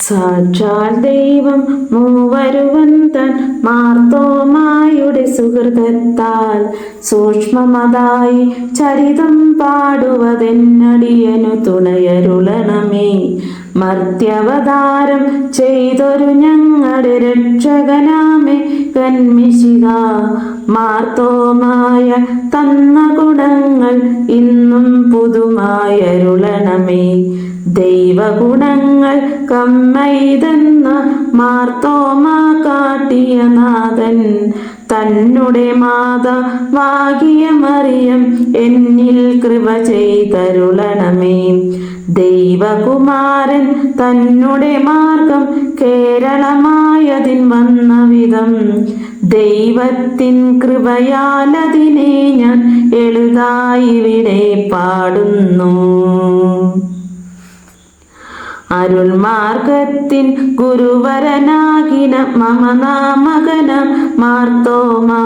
സാക്ഷാൽ ദൈവം മൂവരുവൻ തൻ മാർത്തോമായുടെ സുഹൃതത്താൽ സൂക്ഷ്മമതായി ചരിതം പാടുവതെന്നടിയനു തുണയരുളണമേ. മർത്യവതാരം ചെയ്തൊരു ഞങ്ങളുടെ രക്ഷകനാമേ കന്മിശിഹ മാർത്തോമായ തന്ന ഗുണങ്ങൾ ഇന്നും പുതുമായരുളണമേ. ദൈവഗുണങ്ങൾ കമ്മൈതെന്ന മാർത്തോമാ കാട്ടിയ നാഥൻ തന്നുടെ മാതാവാകിയ മറിയം എന്നിൽ കൃപ ചെയ്തരുളണമേ. ദൈവകുമാരൻ തന്നുടെ മാർഗം കേരളമായതിൻ വന്ന വിധം ദൈവത്തിൻ കൃപയാലതിനെ ഞാൻ എളുതായിവിടെ പാടുന്നു. അരുൾമാർഗത്തിൻ ഗുരുവരനാകിന മമനാമകന മാർത്തോമാ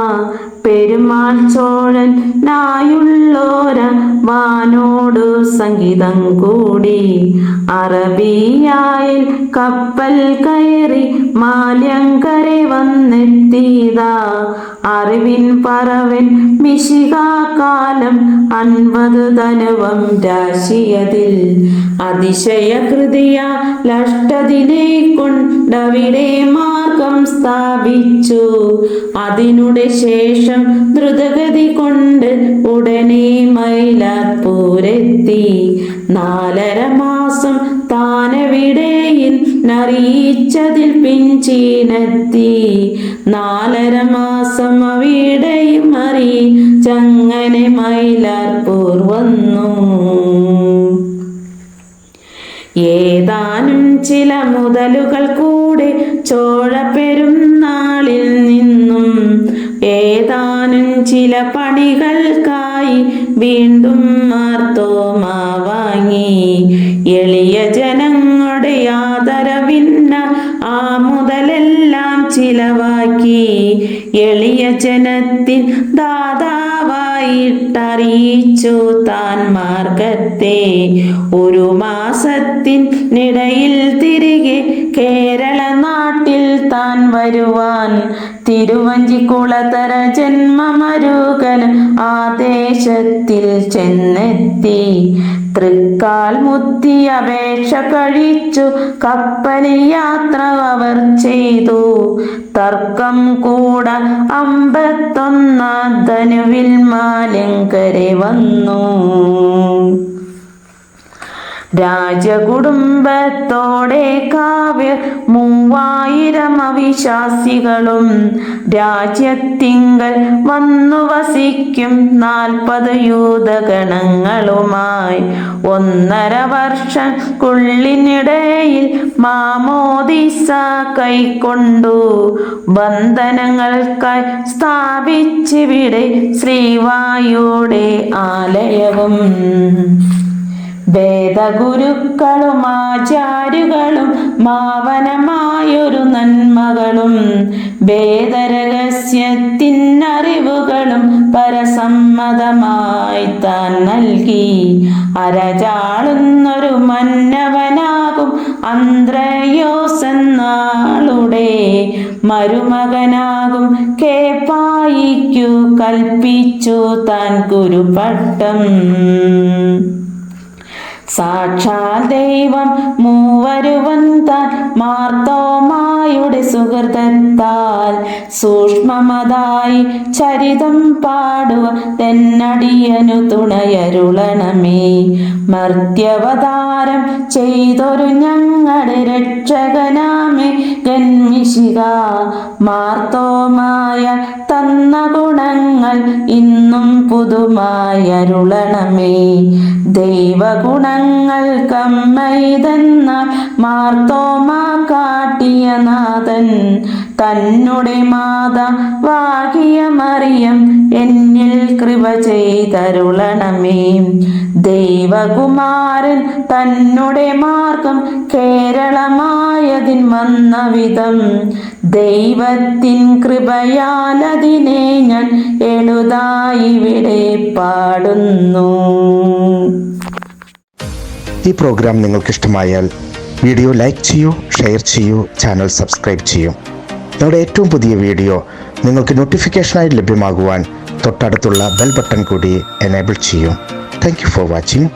പെരുമാൾ ചോഴൻ നായുള്ളോര വാനോടു സംഗീതം കൂടി അറബിയായിൽ കപ്പൽ കയറി മാല്യങ്കരെ വന്നെത്തിയതാ. അറിവിൻ പറവൻ മിശിഹാകാലം 50 ധനുവം രാശിയതിൽ അതിശയകൃതിയ ലഷ്ടതിനെ കൊണ്ടവിടെ മാർഗം സ്ഥാപിച്ചു. അതിനുടെ ശേഷം ദ്രുതഗതി കൊണ്ട് ഉടനെ മൈലാപ്പൂരെത്തി. 4.5 മാസം താനവിടെയിൽ നറിയിച്ചതിൽ പിഞ്ചീനെത്തി. 4.5 മാസം അവിടെയും അറിയിച്ചങ്ങനെ മൈലാപ്പൂർ വന്നു. ഏതാനും ചില മുതലുകൾ കൂടെ ചോഴ പെരുന്നാളിൽ നിന്നും ഏതാനും ചില പണികൾക്കായി വീണ്ടും മാർത്തോമാ വാങ്ങി. എളിയ ജനങ്ങളുടെ ആദരവിന്ന ആ മുതലെല്ലാം ചിലവാക്കി. എളിയ ജനത്തിൻ ദാതാവായിട്ടറിയിച്ചു താൻ മാർഗത്തെ. 1 മാസത്തിനിടയിൽ തിരികെ കേരള നാട്ടിൽ താൻ വരുവാൻ തിരുവഞ്ചിക്കുളത്തറ ജന്മമരുകൻ ആദേശത്തിൽ ചെന്നെത്തി. തൃക്കാൽ മുത്തി അപേക്ഷ കഴിച്ചു കപ്പലിൽ യാത്ര അവർ ചെയ്തു. തർക്കം കൂട 51 ധനുവിൽ മാലങ്കരെ വന്നു. രാജകുടുംബത്തോടെ കാവ്യ 3000 അവിശ്വാസികളും രാജ്യത്തിങ്കൽ വന്നു വസിക്കും 40 യൂതഗണങ്ങളുമായി 1.5 വർഷക്കുള്ളിനിടയിൽ മാമോദിസ കൈക്കൊണ്ടു. ബന്ധനങ്ങൾക്കായി സ്ഥാപിച്ചിവിടെ ശ്രീവായുടെ ആലയവും വേദഗുരുക്കളും ആചാര്യകളും മാവനമായൊരു നന്മകളും വേദരഹസ്യത്തിനറിവുകളും പരസമ്മതമായി താൻ നൽകി. അരചാളുന്നൊരു മന്നവനാകും അന്ത്രയോസ് എന്നാളുടെ മരുമകനാകും കേപ്പായിക്കു കൽപ്പിച്ചു താൻ ഗുരുപട്ടം. സാക്ഷാൽ ദൈവം മൂവരുവൻ താൻ മാർത്തോമായുടെ സുഹൃതത്താൽ സൂക്ഷ്മമതായി ചരിതം പാടുവതെന്നടിയനു തുണയരുളണമേ. മർത്യവതാരം ചെയ്തൊരു ഞങ്ങളുടെ രക്ഷകനാമേ കന്മിശിഹ മാർത്തോമായ തന്ന ഗുണങ്ങൾ ഇന്നും പുതുമായരുളണമേ. ദൈവഗുണങ്ങൾ കമ്മൈതെന്നാൽ മാർത്തോമാ കാട്ടിയ നാഥൻ തന്നുടെ മാതാവാകിയ മറിയം എന്നിൽ കൃപ ചെയ്തരുളണമേ. ദൈവകുമാരൻ തന്നുടെ മാർഗം കേരളമായതിൻ വന്ന വിധം ദൈവത്തിൻ കൃപയാലതിനെ ഞാൻ എളുതായിവിടെ പാടുന്നു. ഈ പ്രോഗ്രാം നിങ്ങൾക്ക് ഇഷ്ടമായാൽ വീഡിയോ ലൈക്ക് ചെയ്യൂ, ഷെയർ ചെയ്യൂ, ചാനൽ സബ്സ്ക്രൈബ് ചെയ്യൂ. ഞങ്ങളുടെ ഏറ്റവും പുതിയ വീഡിയോ നിങ്ങൾക്ക് നോട്ടിഫിക്കേഷനായി ലഭ്യമാകുവാൻ തൊട്ടടുത്തുള്ള ബെൽ ബട്ടൺ കൂടി എനേബിൾ ചെയ്യൂ. Thank you for watching.